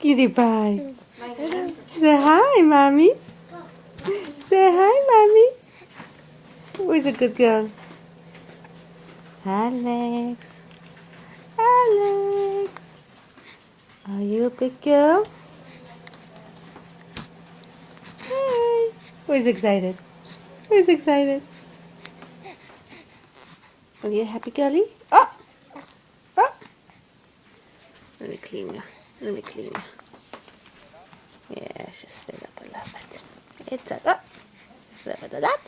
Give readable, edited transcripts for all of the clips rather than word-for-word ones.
Cutie pie. Say hi, mommy. Say hi, mommy. Who's a good girl? Alex. Alex. Are you a big girl? Hi. Who's excited? Who's excited? Are you a happy girly? Oh! Oh! Let me clean you. Let me clean you. Yeah, just stand up a little bit. It's a oh. A little bit of that.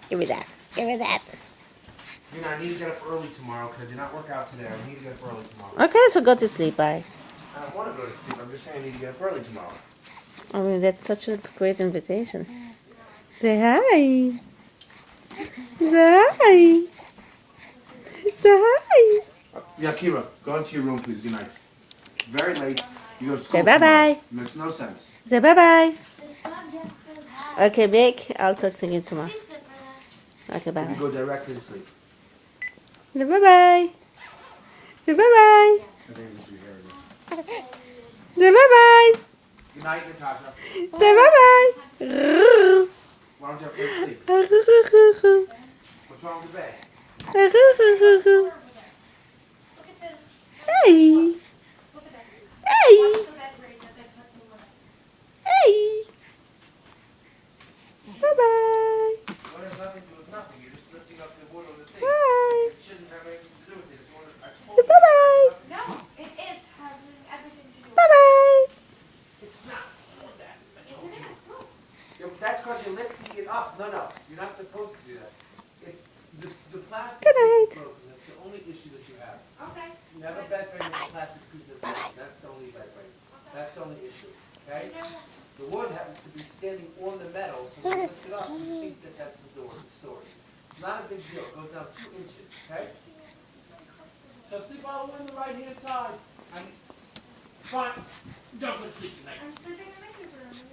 Give me that. Give me that. You know, I need to get up early tomorrow because I did not work out today. I need to get up early tomorrow. Okay, so go to sleep, bye. I don't want to go to sleep. I'm just saying I need to get up early tomorrow. I mean, that's such a great invitation. Say hi. Say hi. Say hi. Yeah, Kira, go into your room, please. Good night. Very late. You go to school Say bye-bye. Makes no sense. Say bye-bye. Okay, Vic, I'll talk to you tomorrow. Okay, You bye-bye. go directly to sleep. Say bye-bye. Say bye-bye. I think you should hear it. Say bye-bye. Good night, Natasha. Say bye-bye. Why don't you have to sleep? What's wrong with the bed? Hey. Hey. Hey. Bye-bye. Well, it has nothing to do with nothing. You're just lifting up the wood on the thing. Bye. It shouldn't have anything to do with it. It's one of, I told Say you. bye-bye. No, it is having everything to do with Bye-bye. It's not for that. I told you. Yeah, but that's because you're lifting it up. No, no. You're not supposed to do that. It's the plastic Good night. is broken. That's the only issue that you have. Okay. You have a bed frame with a plastic piece that's broken. That's the only bed frame. That's the only issue. Okay? The wood happens to be standing on the metal, so when you lift it up, you think that that's the door, the story. It's not a big deal. It goes down 2 inches. Okay? So sleep all the way on the right hand side. And fine. Don't go to sleep tonight. I'm sleeping in the living room.